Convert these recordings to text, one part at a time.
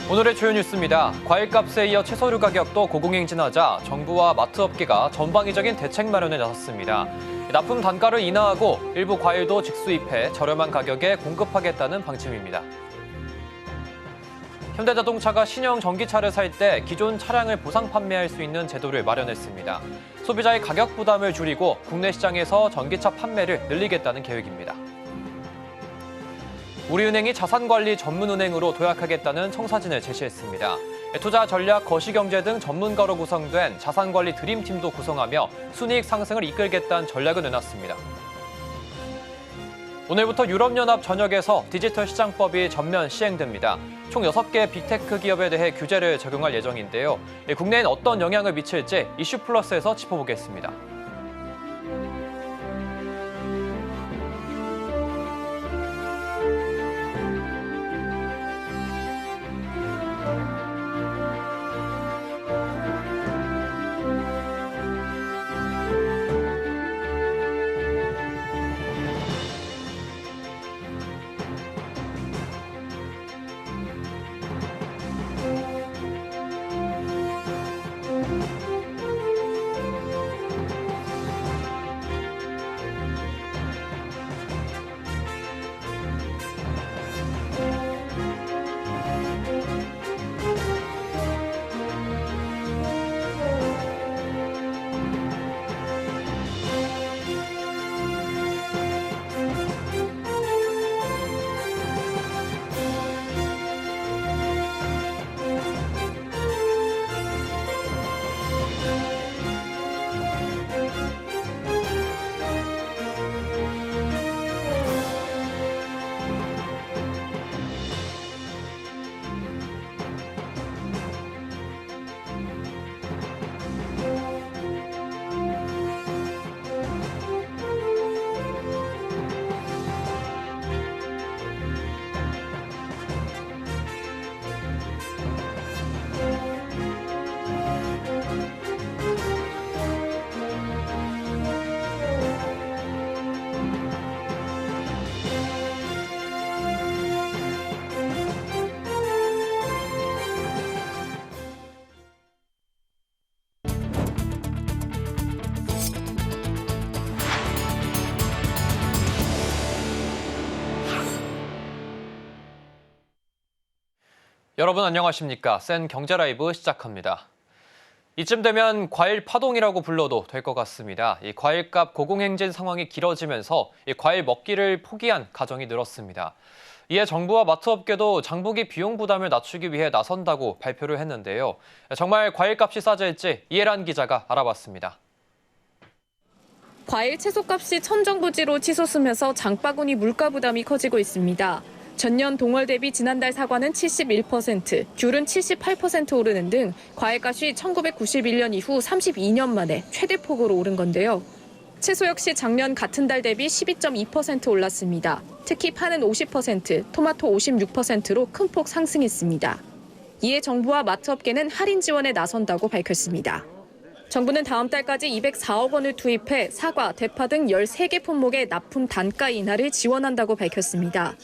오늘의 주요 뉴스입니다. 과일값에 이어 채소류 가격도 고공행진하자 정부와 마트업계가 전방위적인 대책 마련에 나섰습니다. 납품 단가를 인하하고 일부 과일도 직수입해 저렴한 가격에 공급하겠다는 방침입니다. 현대자동차가 신형 전기차를 살 때 기존 차량을 보상 판매할 수 있는 제도를 마련했습니다. 소비자의 가격 부담을 줄이고 국내 시장에서 전기차 판매를 늘리겠다는 계획입니다. 우리은행이 자산관리 전문은행으로 도약하겠다는 청사진을 제시했습니다. 투자 전략, 거시경제 등 전문가로 구성된 자산관리 드림팀도 구성하며 순이익 상승을 이끌겠다는 전략을 내놨습니다. 오늘부터 유럽연합 전역에서 디지털 시장법이 전면 시행됩니다. 총 6개 빅테크 기업에 대해 규제를 적용할 예정인데요. 국내엔 어떤 영향을 미칠지 이슈플러스에서 짚어보겠습니다. 여러분 안녕하십니까? 센 경제라이브 시작합니다. 이쯤 되면 과일 파동이라고 불러도 될 것 같습니다. 이 과일값 고공행진 상황이 길어지면서 이 과일 먹기를 포기한 가정이 늘었습니다. 이에 정부와 마트업계도 장보기 비용 부담을 낮추기 위해 나선다고 발표를 했는데요. 정말 과일값이 싸질지 이해란 기자가 알아봤습니다. 과일 채소값이 천정부지로 치솟으면서 장바구니 물가 부담이 커지고 있습니다. 전년 동월 대비 지난달 사과는 71%, 귤은 78% 오르는 등 과일값이 1991년 이후 32년 만에 최대폭으로 오른 건데요. 채소 역시 작년 같은 달 대비 12.2% 올랐습니다. 특히 파는 50%, 토마토 56%로 큰 폭 상승했습니다. 이에 정부와 마트업계는 할인 지원에 나선다고 밝혔습니다. 정부는 다음 달까지 204억 원을 투입해 사과, 대파 등 13개 품목의 납품 단가 인하를 지원한다고 밝혔습니다.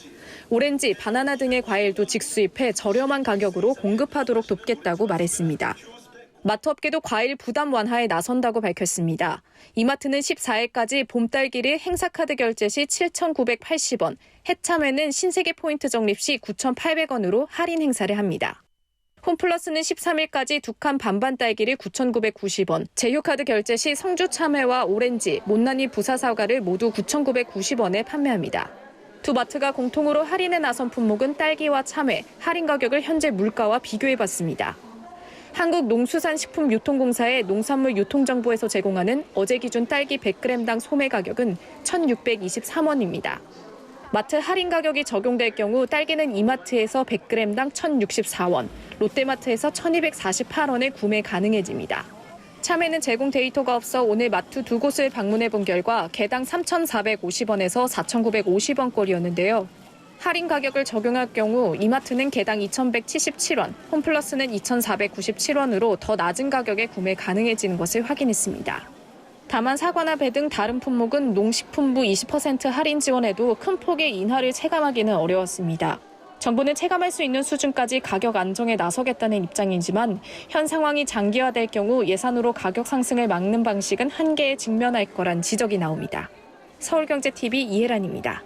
오렌지, 바나나 등의 과일도 직수입해 저렴한 가격으로 공급하도록 돕겠다고 말했습니다. 마트업계도 과일 부담 완화에 나선다고 밝혔습니다. 이마트는 14일까지 봄딸기를 행사카드 결제 시 7,980원, 해참에는 신세계 포인트 적립 시 9,800원으로 할인 행사를 합니다. 홈플러스는 13일까지 두 칸 반반 딸기를 9,990원, 제휴카드 결제 시 성주 참외와 오렌지, 못난이 부사 사과를 모두 9,990원에 판매합니다. 두 마트가 공통으로 할인에 나선 품목은 딸기와 참외, 할인 가격을 현재 물가와 비교해봤습니다. 한국농수산식품유통공사의 농산물 유통정보에서 제공하는 어제 기준 딸기 100g당 소매 가격은 1,623원입니다. 마트 할인 가격이 적용될 경우 딸기는 이마트에서 100g당 1,064원, 롯데마트에서 1,248원에 구매 가능해집니다. 참외는 제공 데이터가 없어 오늘 마트 두 곳을 방문해 본 결과 개당 3,450원에서 4,950원꼴이었는데요. 할인 가격을 적용할 경우 이마트는 개당 2,177원, 홈플러스는 2,497원으로 더 낮은 가격에 구매 가능해지는 것을 확인했습니다. 다만 사과나 배 등 다른 품목은 농식품부 20% 할인 지원에도 큰 폭의 인하를 체감하기는 어려웠습니다. 정부는 체감할 수 있는 수준까지 가격 안정에 나서겠다는 입장이지만 현 상황이 장기화될 경우 예산으로 가격 상승을 막는 방식은 한계에 직면할 거란 지적이 나옵니다. 서울경제TV 이혜란입니다.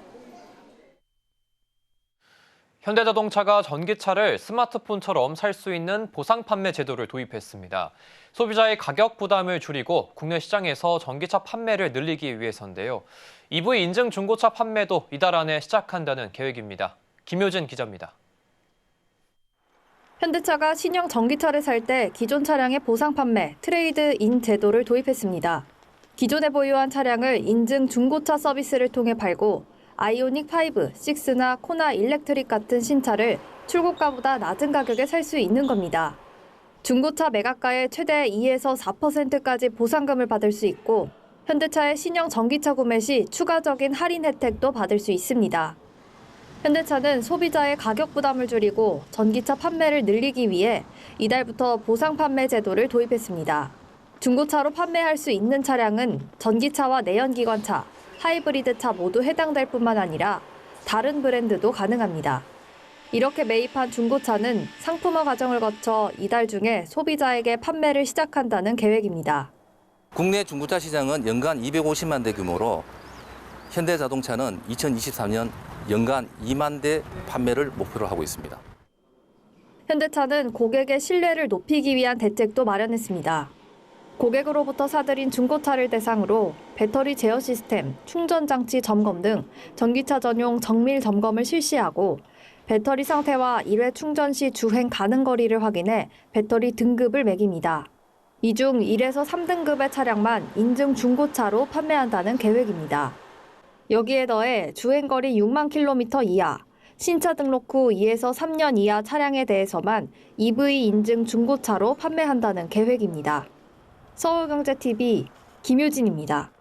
현대자동차가 전기차를 스마트폰처럼 살 수 있는 보상 판매 제도를 도입했습니다. 소비자의 가격 부담을 줄이고 국내 시장에서 전기차 판매를 늘리기 위해서인데요. EV 인증 중고차 판매도 이달 안에 시작한다는 계획입니다. 김효진 기자입니다. 현대차가 신형 전기차를 살 때 기존 차량의 보상 판매, 트레이드 인 제도를 도입했습니다. 기존에 보유한 차량을 인증 중고차 서비스를 통해 팔고 아이오닉 5, 6나 코나 일렉트릭 같은 신차를 출고가보다 낮은 가격에 살 수 있는 겁니다. 중고차 매각가의 최대 2에서 4%까지 보상금을 받을 수 있고 현대차의 신형 전기차 구매 시 추가적인 할인 혜택도 받을 수 있습니다. 현대차는 소비자의 가격 부담을 줄이고 전기차 판매를 늘리기 위해 이달부터 보상 판매 제도를 도입했습니다. 중고차로 판매할 수 있는 차량은 전기차와 내연기관차, 하이브리드차 모두 해당될 뿐만 아니라 다른 브랜드도 가능합니다. 이렇게 매입한 중고차는 상품화 과정을 거쳐 이달 중에 소비자에게 판매를 시작한다는 계획입니다. 국내 중고차 시장은 연간 250만 대 규모로 현대자동차는 2023년 연간 2만 대 판매를 목표로 하고 있습니다. 현대차는 고객의 신뢰를 높이기 위한 대책도 마련했습니다. 고객으로부터 사들인 중고차를 대상으로 배터리 제어 시스템, 충전 장치 점검 등 전기차 전용 정밀 점검을 실시하고 배터리 상태와 1회 충전 시 주행 가능 거리를 확인해 배터리 등급을 매깁니다. 이 중 1에서 3등급의 차량만 인증 중고차로 판매한다는 계획입니다. 여기에 더해 주행거리 6만 킬로미터 이하, 신차 등록 후 2에서 3년 이하 차량에 대해서만 EV 인증 중고차로 판매한다는 계획입니다. 서울경제TV 김효진입니다.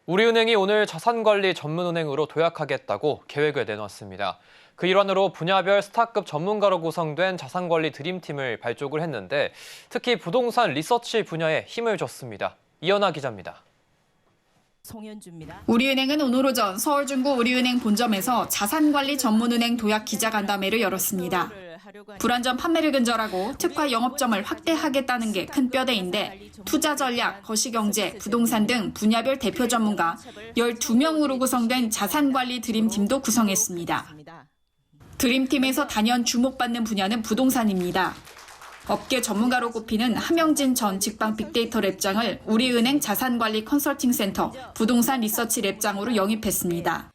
우리은행이 오늘 자산관리 전문은행으로 도약하겠다고 계획을 내놨습니다. 그 일환으로 분야별 스타급 전문가로 구성된 자산관리 드림팀을 발족을 했는데 특히 부동산 리서치 분야에 힘을 줬습니다. 이연아 기자입니다. 우리은행은 오늘 오전 서울중구 우리은행 본점에서 자산관리 전문은행 도약 기자간담회를 열었습니다. 불안전 판매를 근절하고 특화 영업점을 확대하겠다는 게 큰 뼈대인데 투자 전략, 거시경제, 부동산 등 분야별 대표 전문가 12명으로 구성된 자산관리 드림팀도 구성했습니다. 드림팀에서 단연 주목받는 분야는 부동산입니다. 업계 전문가로 꼽히는 함영진 전 직방 빅데이터 랩장을 우리은행 자산관리 컨설팅센터 부동산 리서치 랩장으로 영입했습니다.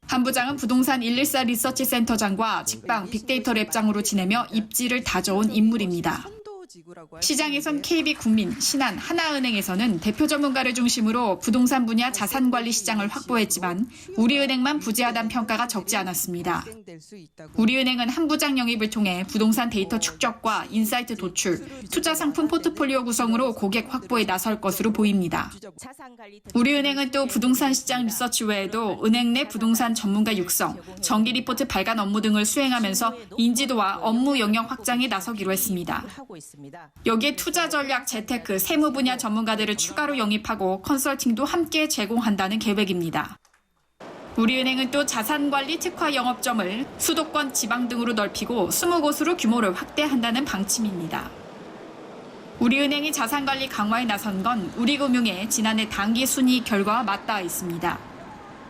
한 부장은 부동산 114 리서치 센터장과 직방 빅데이터 랩장으로 지내며 입지를 다져온 인물입니다. 시장에선 KB국민, 신한, 하나은행에서는 대표 전문가를 중심으로 부동산 분야 자산관리 시장을 확보했지만 우리은행만 부재하다는 평가가 적지 않았습니다. 우리은행은 한 부장 영입을 통해 부동산 데이터 축적과 인사이트 도출, 투자 상품 포트폴리오 구성으로 고객 확보에 나설 것으로 보입니다. 우리은행은 또 부동산 시장 리서치 외에도 은행 내 부동산 전문가 육성, 정기 리포트 발간 업무 등을 수행하면서 인지도와 업무 영역 확장에 나서기로 했습니다. 여기에 투자 전략, 재테크, 세무 분야 전문가들을 추가로 영입하고 컨설팅도 함께 제공한다는 계획입니다. 우리은행은 또 자산관리 특화 영업점을 수도권, 지방 등으로 넓히고 20곳으로 규모를 확대한다는 방침입니다. 우리은행이 자산관리 강화에 나선 건 우리금융의 지난해 당기 순이익 결과와 맞닿아 있습니다.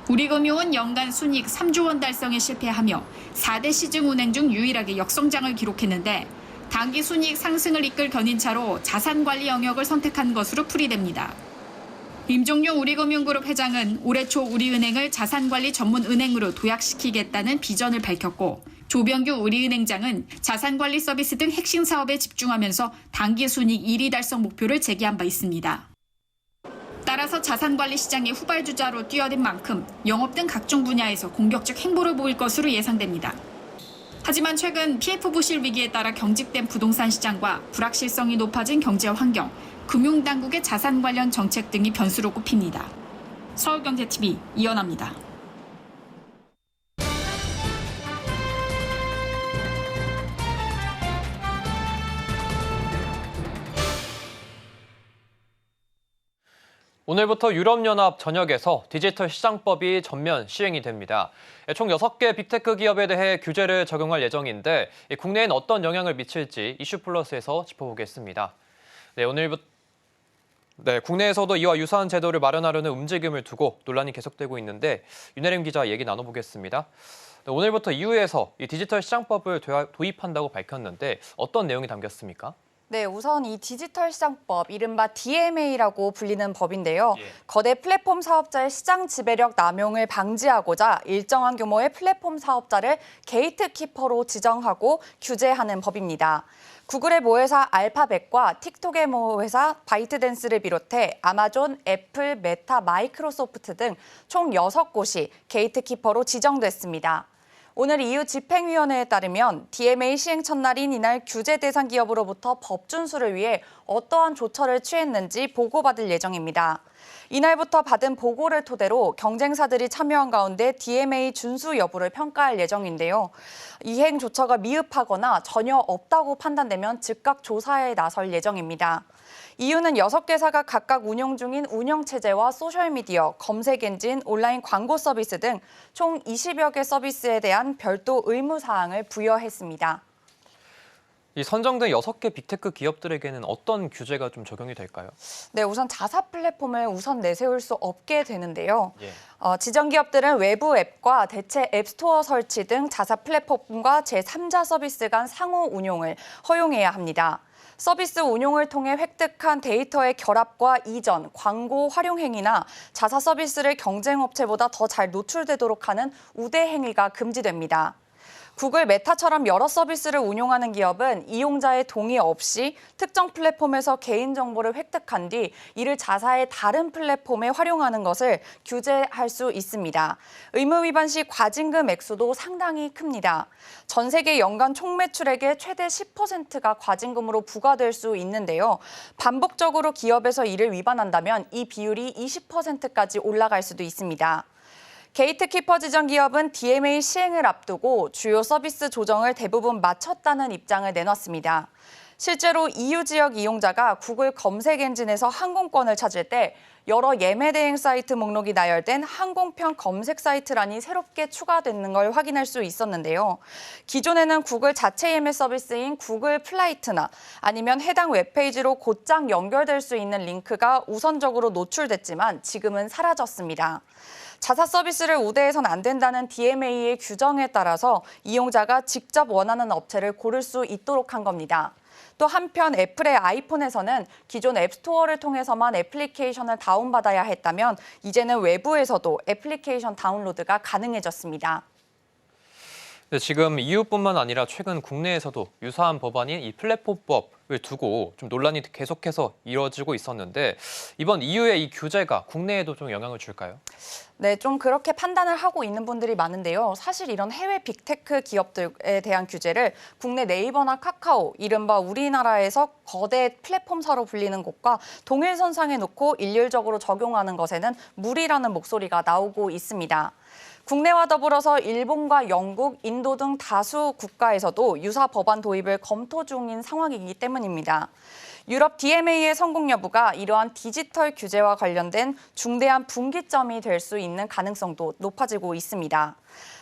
우리금융은 연간 순이익 3조 원 달성에 실패하며 4대 시중은행 중 유일하게 역성장을 기록했는데 단기 순이익 상승을 이끌 견인차로 자산관리 영역을 선택한 것으로 풀이됩니다. 임종용 우리금융그룹 회장은 올해 초 우리은행을 자산관리 전문은행으로 도약시키겠다는 비전을 밝혔고 조병규 우리은행장은 자산관리 서비스 등 핵심 사업에 집중하면서 단기 순이익 1위 달성 목표를 제기한 바 있습니다. 따라서 자산관리 시장의 후발주자로 뛰어든 만큼 영업 등 각종 분야에서 공격적 행보를 보일 것으로 예상됩니다. 하지만 최근 PF 부실 위기에 따라 경직된 부동산 시장과 불확실성이 높아진 경제 환경, 금융당국의 자산 관련 정책 등이 변수로 꼽힙니다. 서울경제TV 이연아입니다. 오늘부터 유럽연합 전역에서 디지털 시장법이 전면 시행이 됩니다. 총 6개 빅테크 기업에 대해 규제를 적용할 예정인데 국내엔 어떤 영향을 미칠지 이슈플러스에서 짚어보겠습니다. 국내에서도 이와 유사한 제도를 마련하려는 움직임을 두고 논란이 계속되고 있는데 윤혜림 기자 얘기 나눠보겠습니다. 오늘부터 EU에서 이 디지털 시장법을 도입한다고 밝혔는데 어떤 내용이 담겼습니까? 네, 우선 이 디지털 시장법, 이른바 DMA라고 불리는 법인데요. 예. 거대 플랫폼 사업자의 시장 지배력 남용을 방지하고자 일정한 규모의 플랫폼 사업자를 게이트키퍼로 지정하고 규제하는 법입니다. 구글의 모회사 알파벳과 틱톡의 모회사 바이트댄스를 비롯해 아마존, 애플, 메타, 마이크로소프트 등 총 6곳이 게이트키퍼로 지정됐습니다. 오늘 EU 집행위원회에 따르면 DMA 시행 첫날인 이날 규제 대상 기업으로부터 법 준수를 위해 어떠한 조처를 취했는지 보고받을 예정입니다. 이날부터 받은 보고를 토대로 경쟁사들이 참여한 가운데 DMA 준수 여부를 평가할 예정인데요. 이행 조처가 미흡하거나 전혀 없다고 판단되면 즉각 조사에 나설 예정입니다. EU는 6개사가 각각 운영 중인 운영체제와 소셜미디어, 검색 엔진, 온라인 광고 서비스 등 총 20여 개 서비스에 대한 별도 의무사항을 부여했습니다. 이 선정된 6개 빅테크 기업들에게는 어떤 규제가 좀 적용이 될까요? 네, 우선 자사 플랫폼을 우선 내세울 수 없게 되는데요. 예. 지정 기업들은 외부 앱과 대체 앱스토어 설치 등 자사 플랫폼과 제3자 서비스 간 상호 운용을 허용해야 합니다. 서비스 운용을 통해 획득한 데이터의 결합과 이전, 광고 활용 행위나 자사 서비스를 경쟁업체보다 더 잘 노출되도록 하는 우대 행위가 금지됩니다. 구글, 메타처럼 여러 서비스를 운용하는 기업은 이용자의 동의 없이 특정 플랫폼에서 개인정보를 획득한 뒤 이를 자사의 다른 플랫폼에 활용하는 것을 규제할 수 있습니다. 의무 위반 시 과징금 액수도 상당히 큽니다. 전 세계 연간 총매출액의 최대 10%가 과징금으로 부과될 수 있는데요. 반복적으로 기업에서 이를 위반한다면 이 비율이 20%까지 올라갈 수도 있습니다. 게이트키퍼 지정 기업은 DMA 시행을 앞두고 주요 서비스 조정을 대부분 마쳤다는 입장을 내놨습니다. 실제로 EU 지역 이용자가 구글 검색 엔진에서 항공권을 찾을 때 여러 예매 대행 사이트 목록이 나열된 항공편 검색 사이트란이 새롭게 추가되는 걸 확인할 수 있었는데요. 기존에는 구글 자체 예매 서비스인 구글 플라이트나 아니면 해당 웹페이지로 곧장 연결될 수 있는 링크가 우선적으로 노출됐지만 지금은 사라졌습니다. 자사 서비스를 우대해선 안 된다는 DMA의 규정에 따라서 이용자가 직접 원하는 업체를 고를 수 있도록 한 겁니다. 또 한편 애플의 아이폰에서는 기존 앱스토어를 통해서만 애플리케이션을 다운받아야 했다면 이제는 외부에서도 애플리케이션 다운로드가 가능해졌습니다. 네, 지금 EU뿐만 아니라 최근 국내에서도 유사한 법안인 이 플랫폼법을 두고 좀 논란이 계속해서 이뤄지고 있었는데 이번 EU의 이 규제가 국내에도 좀 영향을 줄까요? 네, 좀 그렇게 판단을 하고 있는 분들이 많은데요. 사실 이런 해외 빅테크 기업들에 대한 규제를 국내 네이버나 카카오, 이른바 우리나라에서 거대 플랫폼사로 불리는 곳과 동일선상에 놓고 일률적으로 적용하는 것에는 무리라는 목소리가 나오고 있습니다. 국내와 더불어서 일본과 영국, 인도 등 다수 국가에서도 유사 법안 도입을 검토 중인 상황이기 때문입니다. 유럽 DMA의 성공 여부가 이러한 디지털 규제와 관련된 중대한 분기점이 될 수 있는 가능성도 높아지고 있습니다.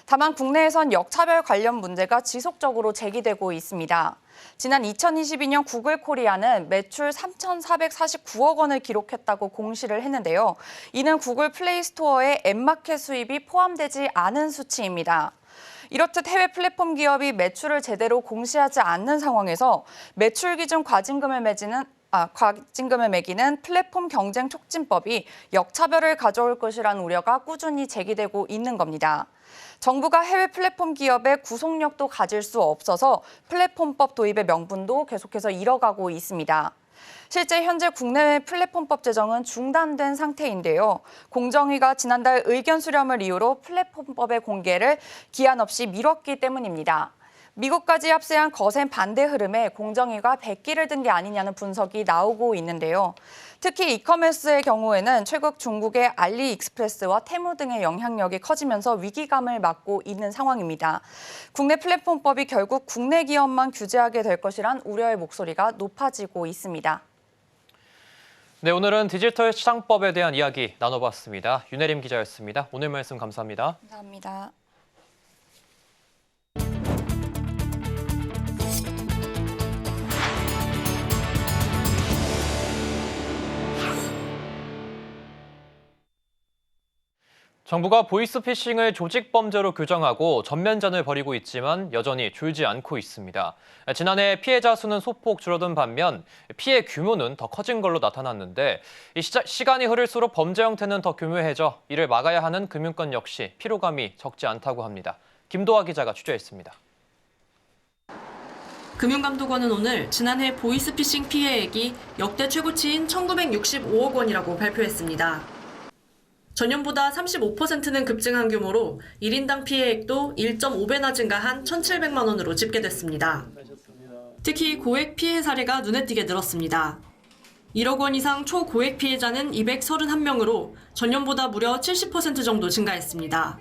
다만 국내에선 역차별 관련 문제가 지속적으로 제기되고 있습니다. 지난 2022년 구글 코리아는 매출 3,449억 원을 기록했다고 공시를 했는데요. 이는 구글 플레이 스토어에 앱마켓 수입이 포함되지 않은 수치입니다. 이렇듯 해외 플랫폼 기업이 매출을 제대로 공시하지 않는 상황에서 매출 기준 과징금을 매기는 플랫폼 경쟁 촉진법이 역차별을 가져올 것이라는 우려가 꾸준히 제기되고 있는 겁니다. 정부가 해외 플랫폼 기업의 구속력도 가질 수 없어서 플랫폼법 도입의 명분도 계속해서 잃어가고 있습니다. 실제 현재 국내외 플랫폼법 제정은 중단된 상태인데요. 공정위가 지난달 의견 수렴을 이유로 플랫폼법의 공개를 기한 없이 미뤘기 때문입니다. 미국까지 합세한 거센 반대 흐름에 공정위가 백기를 든 게 아니냐는 분석이 나오고 있는데요. 특히 이커머스의 경우에는 최근 중국의 알리익스프레스와 테무 등의 영향력이 커지면서 위기감을 맞고 있는 상황입니다. 국내 플랫폼법이 결국 국내 기업만 규제하게 될 것이란 우려의 목소리가 높아지고 있습니다. 네, 오늘은 디지털 시장법에 대한 이야기 나눠봤습니다. 윤혜림 기자였습니다. 오늘 말씀 감사합니다. 감사합니다. 정부가 보이스피싱을 조직범죄로 규정하고 전면전을 벌이고 있지만 여전히 줄지 않고 있습니다. 지난해 피해자 수는 소폭 줄어든 반면 피해 규모는 더 커진 걸로 나타났는데 시간이 흐를수록 범죄 형태는 더 교묘해져 이를 막아야 하는 금융권 역시 피로감이 적지 않다고 합니다. 김도하 기자가 취재했습니다. 금융감독원은 오늘 지난해 보이스피싱 피해액이 역대 최고치인 1,965억 원이라고 발표했습니다. 전년보다 35%는 급증한 규모로 1인당 피해액도 1.5배나 증가한 1,700만 원으로 집계됐습니다. 특히 고액 피해 사례가 눈에 띄게 늘었습니다. 1억 원 이상 초고액 피해자는 231명으로 전년보다 무려 70% 정도 증가했습니다.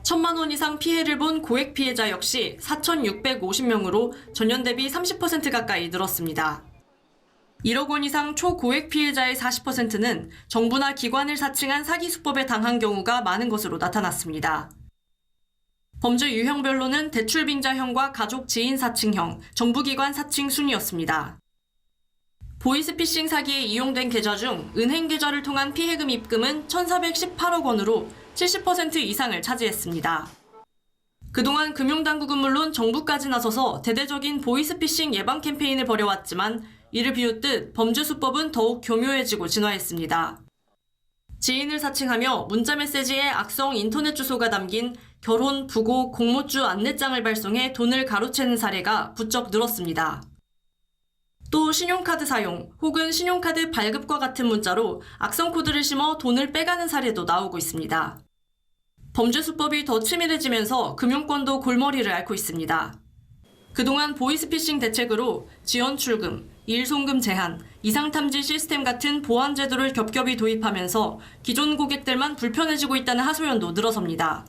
1,000만 원 이상 피해를 본 고액 피해자 역시 4,650명으로 전년 대비 30% 가까이 늘었습니다. 1억 원 이상 초고액 피해자의 40%는 정부나 기관을 사칭한 사기 수법에 당한 경우가 많은 것으로 나타났습니다. 범죄 유형별로는 대출 빙자형과 가족 지인 사칭형, 정부기관 사칭 순이었습니다. 보이스피싱 사기에 이용된 계좌 중 은행 계좌를 통한 피해금 입금은 1,418억 원으로 70% 이상을 차지했습니다. 그동안 금융당국은 물론 정부까지 나서서 대대적인 보이스피싱 예방 캠페인을 벌여왔지만 이를 비웃듯 범죄 수법은 더욱 교묘해지고 진화했습니다. 지인을 사칭하며 문자메시지에 악성 인터넷 주소가 담긴 결혼, 부고, 공모주 안내장을 발송해 돈을 가로채는 사례가 부쩍 늘었습니다. 또 신용카드 사용 혹은 신용카드 발급과 같은 문자로 악성 코드를 심어 돈을 빼가는 사례도 나오고 있습니다. 범죄 수법이 더 치밀해지면서 금융권도 골머리를 앓고 있습니다. 그동안 보이스피싱 대책으로 지연 출금, 일송금 제한, 이상탐지 시스템 같은 보안 제도를 겹겹이 도입하면서 기존 고객들만 불편해지고 있다는 하소연도 늘어섭니다.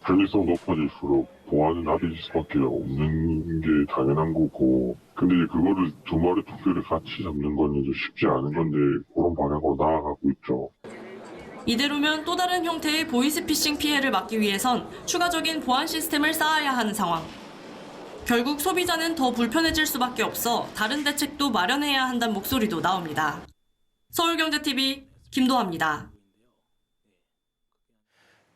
편의성 높아질수록 보안은 낮아질 수밖에 없는 게 당연한 거고, 근데 그거를 두 마리 토끼를 같이 잡는 건 이제 쉽지 않은 건데 그런 방향으로 나아가고 있죠. 이대로면 또 다른 형태의 보이스피싱 피해를 막기 위해선 추가적인 보안 시스템을 쌓아야 하는 상황. 결국 소비자는 더 불편해질 수밖에 없어 다른 대책도 마련해야 한다는 목소리도 나옵니다. 서울경제TV 김도하입니다.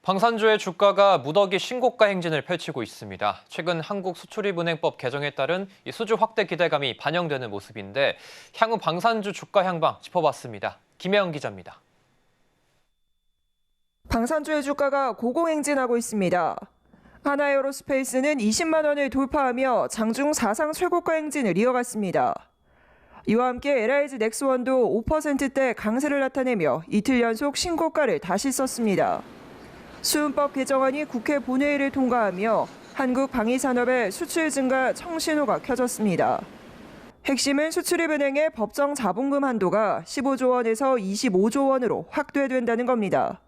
방산주의 주가가 무더기 신고가 행진을 펼치고 있습니다. 최근 한국수출입은행법 개정에 따른 이 수주 확대 기대감이 반영되는 모습인데 향후 방산주 주가 향방 짚어봤습니다. 김혜영 기자입니다. 방산주의 주가가 고공행진하고 있습니다. 하나에어로스페이스는 20만 원을 돌파하며 장중 사상 최고가 행진을 이어갔습니다. 이와 함께 LIG 넥스원도 5%대 강세를 나타내며 이틀 연속 신고가를 다시 썼습니다. 수은법 개정안이 국회 본회의를 통과하며 한국 방위산업의 수출 증가 청신호가 켜졌습니다. 핵심은 수출입은행의 법정 자본금 한도가 15조 원에서 25조 원으로 확대된다는 겁니다.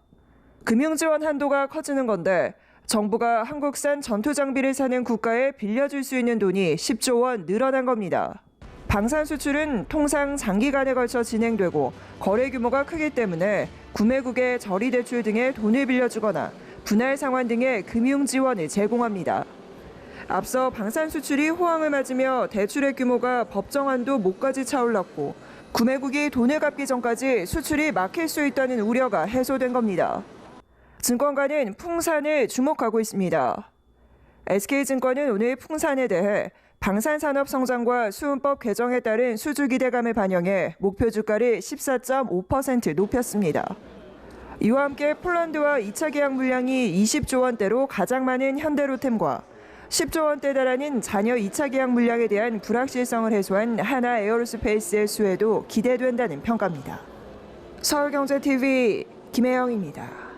금융지원 한도가 커지는 건데 정부가 한국산 전투장비를 사는 국가에 빌려줄 수 있는 돈이 10조 원 늘어난 겁니다. 방산 수출은 통상 장기간에 걸쳐 진행되고 거래 규모가 크기 때문에 구매국의 저리 대출 등에 돈을 빌려주거나 분할 상환 등의 금융 지원을 제공합니다. 앞서 방산 수출이 호황을 맞으며 대출의 규모가 법정 한도 목까지 차올랐고 구매국이 돈을 갚기 전까지 수출이 막힐 수 있다는 우려가 해소된 겁니다. 증권가는 풍산을 주목하고 있습니다. SK증권은 오늘 풍산에 대해 방산산업 성장과 수은법 개정에 따른 수주 기대감을 반영해 목표 주가를 14.5% 높였습니다. 이와 함께 폴란드와 2차 계약 물량이 20조 원대로 가장 많은 현대로템과 10조 원대 달하는 잔여 2차 계약 물량에 대한 불확실성을 해소한 하나에어로스페이스의 수혜도 기대된다는 평가입니다. 서울경제TV 김혜영입니다.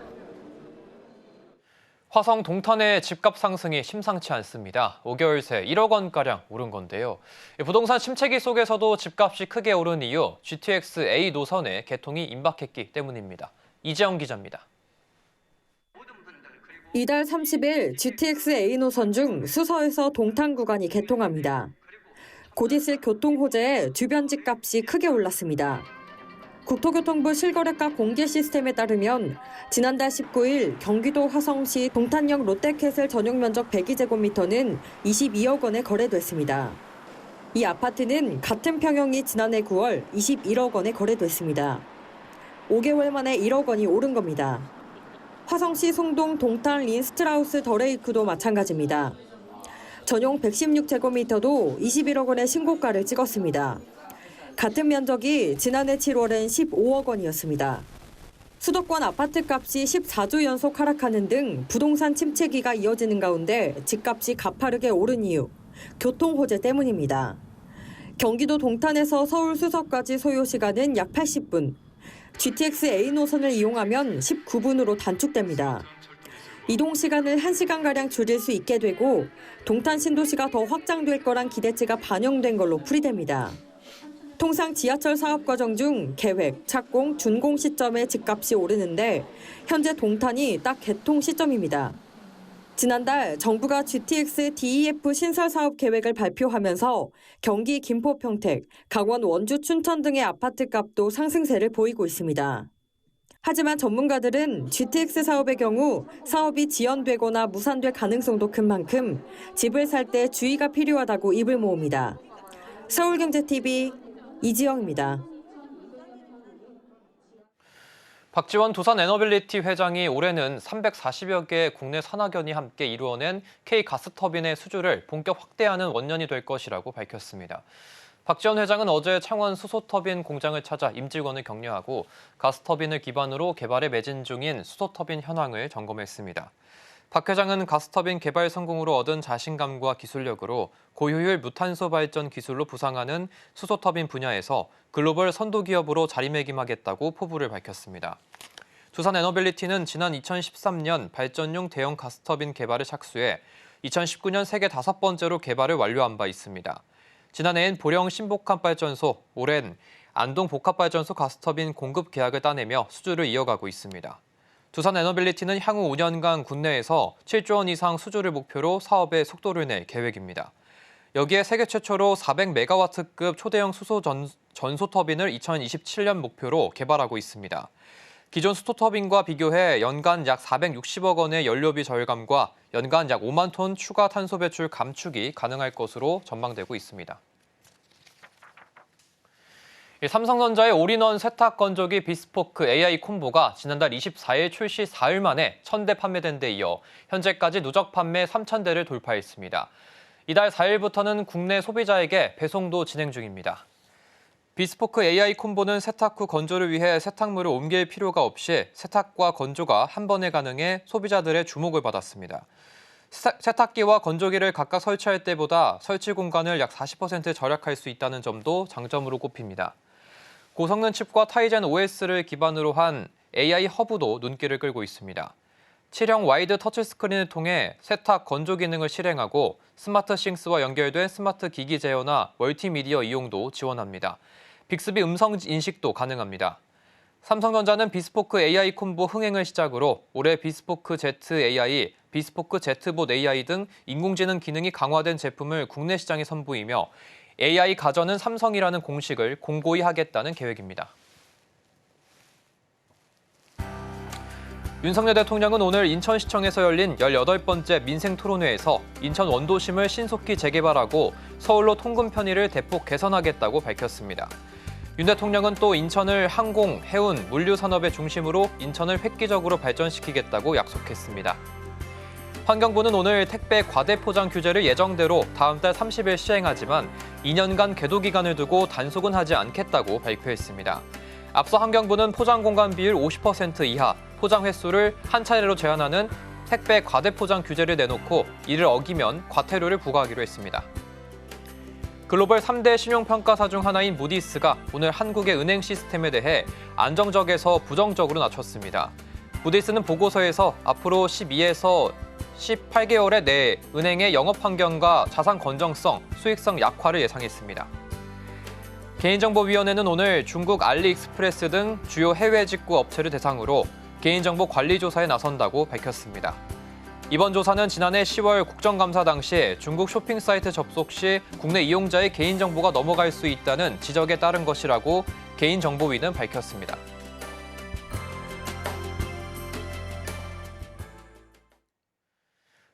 화성 동탄의 집값 상승이 심상치 않습니다. 5개월 새 1억 원가량 오른 건데요. 부동산 침체기 속에서도 집값이 크게 오른 이유 GTX-A 노선의 개통이 임박했기 때문입니다. 이재영 기자입니다. 이달 30일 GTX-A 노선 중 수서에서 동탄 구간이 개통합니다. 곧 있을 교통 호재에 주변 집값이 크게 올랐습니다. 국토교통부 실거래가 공개 시스템에 따르면 지난달 19일 경기도 화성시 동탄역 롯데캐슬 전용 면적 102제곱미터는 22억 원에 거래됐습니다. 이 아파트는 같은 평형이 지난해 9월 21억 원에 거래됐습니다. 5개월 만에 1억 원이 오른 겁니다. 화성시 송동 동탄 린스트라우스 더레이크도 마찬가지입니다. 전용 116제곱미터도 21억 원의 신고가를 찍었습니다. 같은 면적이 지난해 7월엔 15억 원이었습니다. 수도권 아파트값이 14주 연속 하락하는 등 부동산 침체기가 이어지는 가운데 집값이 가파르게 오른 이유, 교통 호재 때문입니다. 경기도 동탄에서 서울 수서까지 소요 시간은 약 80분, GTX A 노선을 이용하면 19분으로 단축됩니다. 이동 시간을 1시간가량 줄일 수 있게 되고 동탄 신도시가 더 확장될 거란 기대치가 반영된 걸로 풀이됩니다. 통상 지하철 사업 과정 중 계획, 착공, 준공 시점에 집값이 오르는데 현재 동탄이 딱 개통 시점입니다. 지난달 정부가 GTX DEF 신설 사업 계획을 발표하면서 경기 김포 평택, 강원 원주 춘천 등의 아파트 값도 상승세를 보이고 있습니다. 하지만 전문가들은 GTX 사업의 경우 사업이 지연되거나 무산될 가능성도 큰 만큼 집을 살 때 주의가 필요하다고 입을 모읍니다. 서울경제TV 이지영입니다. 박지원 두산에너빌리티 회장이 올해는 340여 개의 국내 산학연이 함께 이루어낸 K가스터빈의 수주를 본격 확대하는 원년이 될 것이라고 밝혔습니다. 박지원 회장은 어제 창원 수소터빈 공장을 찾아 임직원을 격려하고 가스터빈을 기반으로 개발에 매진 중인 수소터빈 현황을 점검했습니다. 박 회장은 가스터빈 개발 성공으로 얻은 자신감과 기술력으로 고효율 무탄소 발전 기술로 부상하는 수소터빈 분야에서 글로벌 선도 기업으로 자리매김하겠다고 포부를 밝혔습니다. 두산에너빌리티는 지난 2013년 발전용 대형 가스터빈 개발에 착수해 2019년 세계 5번째로 개발을 완료한 바 있습니다. 지난해엔 보령 신복합발전소, 올해는 안동 복합발전소 가스터빈 공급 계약을 따내며 수주를 이어가고 있습니다. 두산에너빌리티는 향후 5년간 국내에서 7조 원 이상 수주를 목표로 사업에 속도를 낼 계획입니다. 여기에 세계 최초로 400메가와트급 초대형 수소 전소터빈을 2027년 목표로 개발하고 있습니다. 기존 수소터빈과 비교해 연간 약 460억 원의 연료비 절감과 연간 약 5만 톤 추가 탄소 배출 감축이 가능할 것으로 전망되고 있습니다. 삼성전자의 올인원 세탁 건조기 비스포크 AI 콤보가 지난달 24일 출시 4일 만에 1,000대 판매된 데 이어 현재까지 누적 판매 3,000대를 돌파했습니다. 이달 4일부터는 국내 소비자에게 배송도 진행 중입니다. 비스포크 AI 콤보는 세탁 후 건조를 위해 세탁물을 옮길 필요가 없이 세탁과 건조가 한 번에 가능해 소비자들의 주목을 받았습니다. 세탁기와 건조기를 각각 설치할 때보다 설치 공간을 약 40% 절약할 수 있다는 점도 장점으로 꼽힙니다. 고성능 칩과 타이젠 OS를 기반으로 한 AI 허브도 눈길을 끌고 있습니다. 7형 와이드 터치스크린을 통해 세탁, 건조 기능을 실행하고 스마트 싱스와 연결된 스마트 기기 제어나 멀티미디어 이용도 지원합니다. 빅스비 음성 인식도 가능합니다. 삼성전자는 비스포크 AI 콤보 흥행을 시작으로 올해 비스포크 Z AI, 비스포크 Z봇 AI 등 인공지능 기능이 강화된 제품을 국내 시장에 선보이며 AI 가전은 삼성이라는 공식을 공고히 하겠다는 계획입니다. 윤석열 대통령은 오늘 인천시청에서 열린 18번째 민생토론회에서 인천 원도심을 신속히 재개발하고 서울로 통근 편의를 대폭 개선하겠다고 밝혔습니다. 윤 대통령은 또 인천을 항공, 해운, 물류 산업의 중심으로 인천을 획기적으로 발전시키겠다고 약속했습니다. 환경부는 오늘 택배 과대포장 규제를 예정대로 다음 달 30일 시행하지만 2년간 계도 기간을 두고 단속은 하지 않겠다고 발표했습니다. 앞서 환경부는 포장 공간 비율 50% 이하, 포장 횟수를 한 차례로 제한하는 택배 과대포장 규제를 내놓고 이를 어기면 과태료를 부과하기로 했습니다. 글로벌 3대 신용평가사 중 하나인 무디스가 오늘 한국의 은행 시스템에 대해 안정적에서 부정적으로 낮췄습니다. 무디스는 보고서에서 앞으로 12에서 18개월의 내 은행의 영업 환경과 자산 건정성, 수익성 약화를 예상했습니다. 개인정보위원회는 오늘 중국 알리익스프레스 등 주요 해외 직구 업체를 대상으로 개인정보 관리 조사에 나선다고 밝혔습니다. 이번 조사는 지난해 10월 국정감사 당시 중국 쇼핑 사이트 접속 시 국내 이용자의 개인정보가 넘어갈 수 있다는 지적에 따른 것이라고 개인정보위는 밝혔습니다.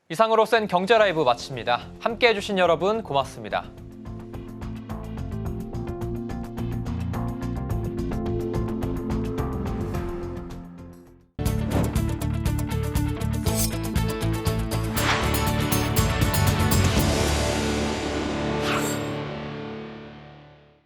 이상으로 센 경제 라이브 마칩니다. 함께해 주신 여러분 고맙습니다.